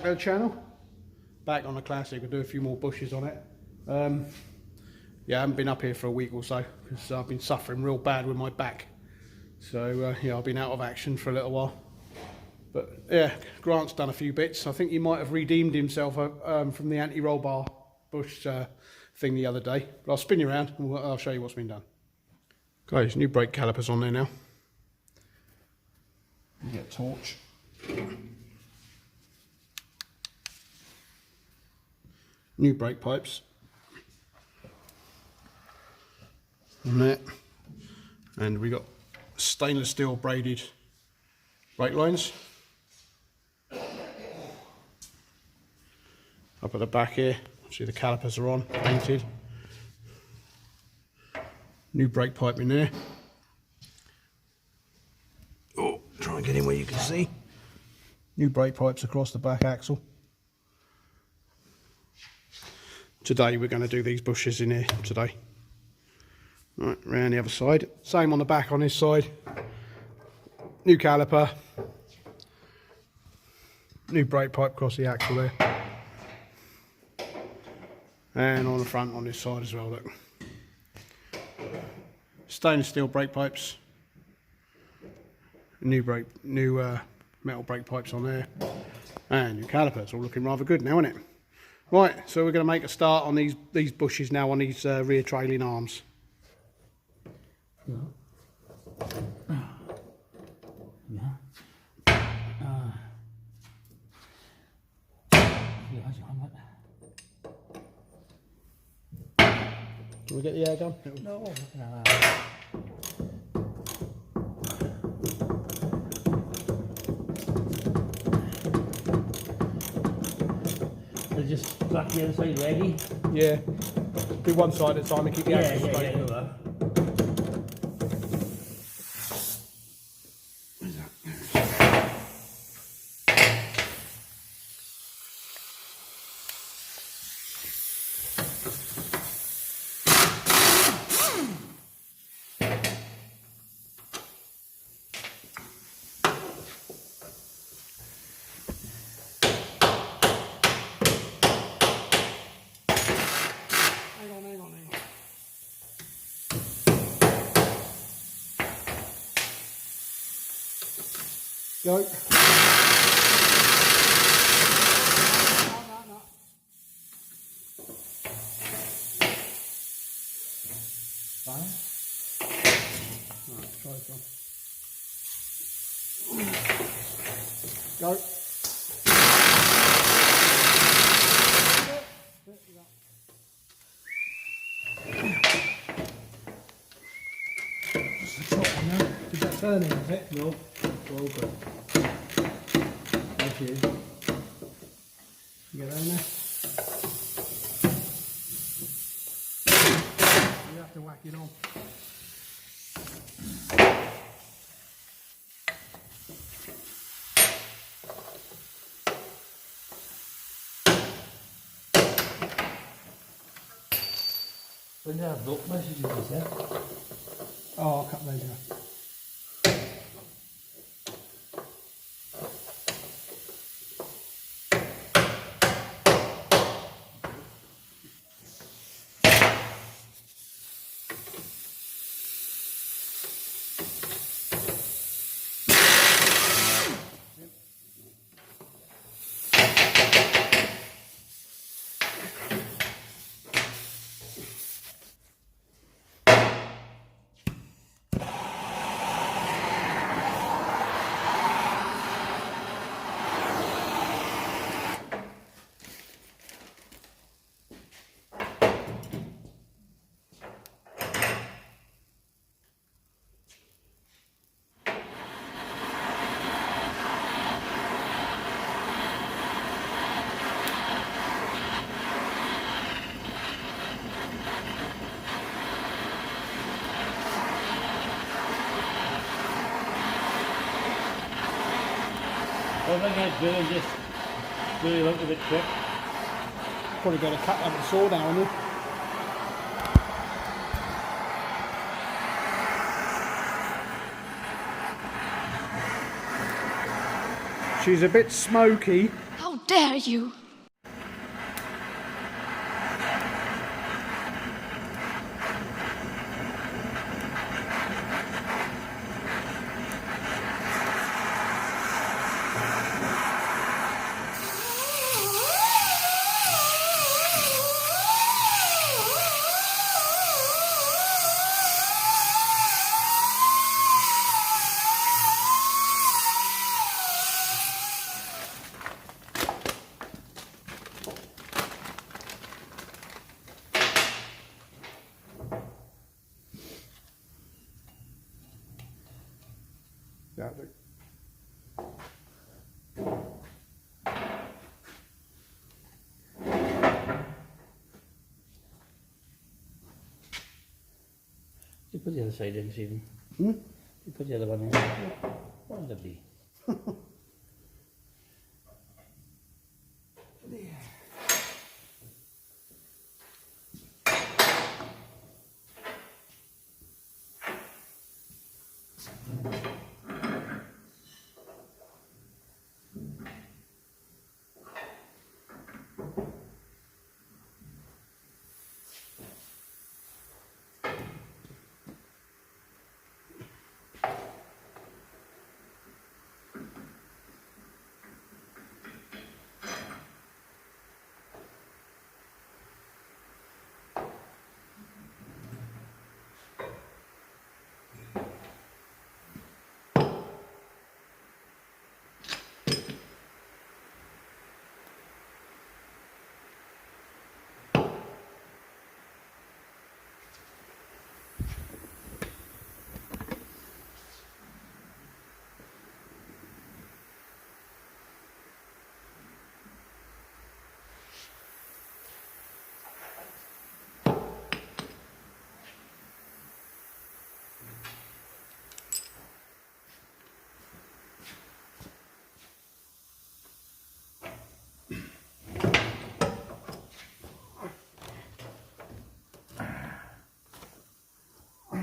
back to the channel. Back on the Classic. I'll do a few more bushes on it. Yeah, I haven't been up here for a week or so because I've been suffering real bad with my back. So yeah, I've been out of action for a little while. But yeah, Grant's done a few bits. I think he might have redeemed himself from the anti-roll bar bush thing the other day. But I'll spin you around and I'll show you what's been done. Guys, new brake calipers on there now. You get a torch. New brake pipes on there, and we got stainless steel braided brake lines up at the back here. See the calipers are on, painted. New brake pipe in there. Oh, try and get in where you can see. New brake pipes across the back axle. Today we're going to do these bushes in here today. Right, round the other side. Same on the back on this side. New caliper. New brake pipe across the axle there. And on the front on this side as well, look. Stainless steel brake pipes. New metal brake pipes on there. And new calipers. All looking rather good now, isn't it? Right, so we're going to make a start on these bushes now on these rear trailing arms. Can we get the air gun? No. Just back the other side ready? Yeah. Do one side at a time and keep the axle straight. Yeah, do that. Where's that? Go. Fine. Right, try this one. Go. Just the top one now. Is that turning, is it? No. All good. Thank you. Get on there. You have to whack it on. When you have look messages, is it? Oh, I'll cut those out. What am I going to do and just really look a bit quick? Probably got to cut that with a saw down, haven't you? She's a bit smoky, How dare you! That'll do. You put the other side in, Stephen. Hmm? You put the other one in. What would it be?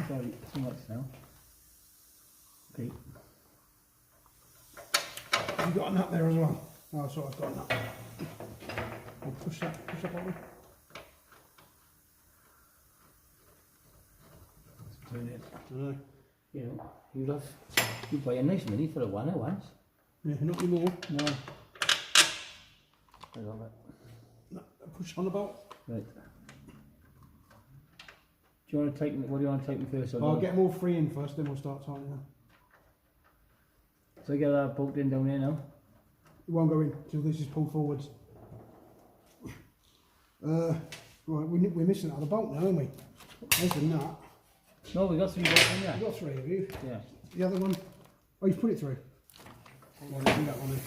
Sorry, too much now. Okay. You got a nut there as well? Oh, I thought I've got a nut. I'll push that on me. It's brilliant. I know. You know, you buy a nice mini for a one at once. Yeah, not anymore. No. I love it. No, push on the bolt. Right. Do you want to tighten? What do you want to tighten first? I'll get them all three in first, then we'll start tightening them. So get that poked in down there now. It won't go in till this is pulled forwards. Right, we're missing out of the bolt now, aren't we? There's the nut. No, we got 3 bolts in there. You got 3 of you? Yeah. The other one? Oh, you've put it through? Well, do that one then.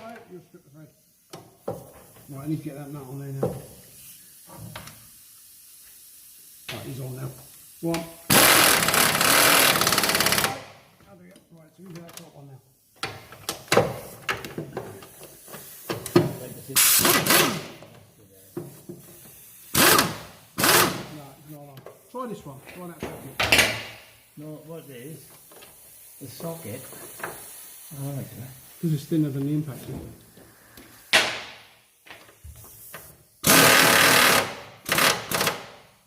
Right, you'll strip the thread. Right, I need to get that nut on there now. Right, he's on now. One. How do we get? Right, so we do that top one now. Like this. No, it's not on. Try this one. Try that socket. No, what it is, the socket. I like that. Because it's thinner than the impact.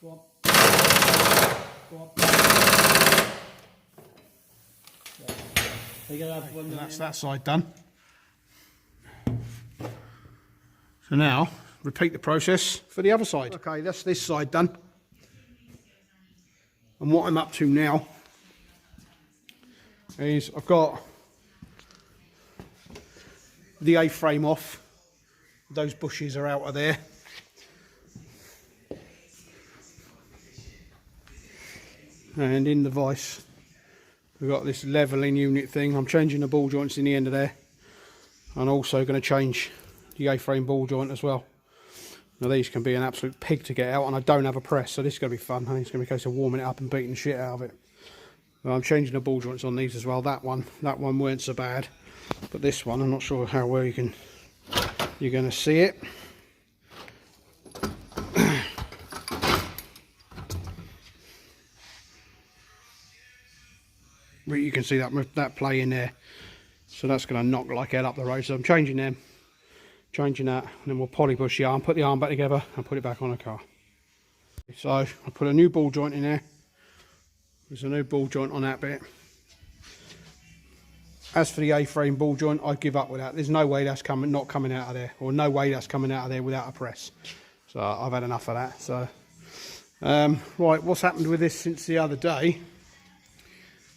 Go on. Go on. And that's that side done. So now, repeat the process for the other side. Okay, that's this side done. And what I'm up to now is I've got the A-frame off. Those bushes are out of there. And in the vise, we've got this levelling unit thing. I'm changing the ball joints in the end of there. I'm also going to change the A-frame ball joint as well. Now these can be an absolute pig to get out, and I don't have a press, so this is going to be fun. I think it's going to be a case of warming it up and beating the shit out of it. Well, I'm changing the ball joints on these as well. That one weren't so bad, but this one, I'm not sure how well you're going to see it. you can see that play in there. So that's going to knock like hell up the road. So I'm changing them, changing that, and then we'll poly bush the arm, put the arm back together and put it back on the car. So I put a new ball joint in there. There's a new ball joint on that bit. As for the A-frame ball joint, I give up with that. There's no way that's not coming out of there, or no way that's coming out of there without a press. So I've had enough of that. So right, what's happened with this since the other day?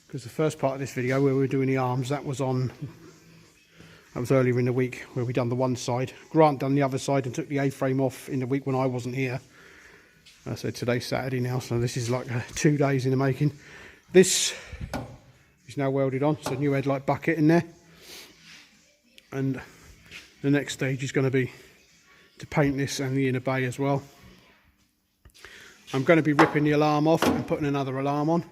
Because the first part of this video where we were doing the arms, that was earlier in the week where we done the one side. Grant done the other side and took the A-frame off in the week when I wasn't here. So today's Saturday now, so this is like 2 days in the making. This is now welded on, so new headlight bucket in there. And the next stage is going to be to paint this and the inner bay as well. I'm going to be ripping the alarm off and putting another alarm on.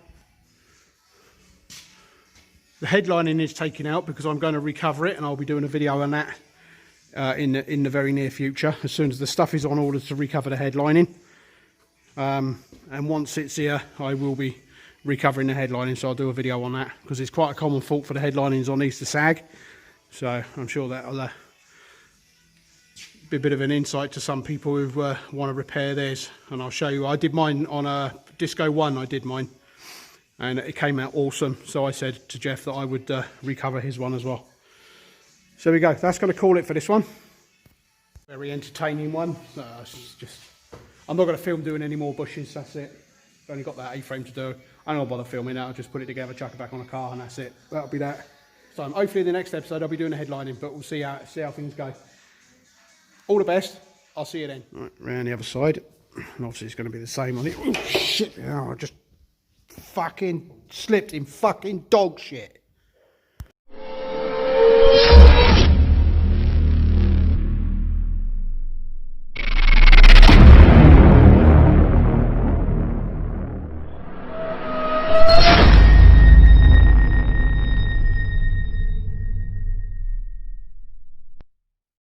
The headlining is taken out because I'm going to recover it, and I'll be doing a video on that in the very near future, as soon as the stuff is on order to recover the headlining. And once it's here, I will be recovering the headlining, so I'll do a video on that, because it's quite a common fault for the headlinings on these to sag. So I'm sure that'll be a bit of an insight to some people who want to repair theirs, and I'll show you. I did mine on a Disco 1, I did mine, and it came out awesome. So I said to Jeff that I would recover his one as well. So there we go, that's going to call it for this one. Very entertaining one. I'm not going to film doing any more bushes, that's it. I've only got that A-frame to do. I don't bother filming that, I'll just put it together, chuck it back on the car, and that's it. That'll be that. So hopefully in the next episode I'll be doing the headlining, but we'll see how things go. All the best, I'll see you then. Right, round the other side, and obviously it's going to be the same on it. Oh shit, I just fucking slipped in fucking dog shit.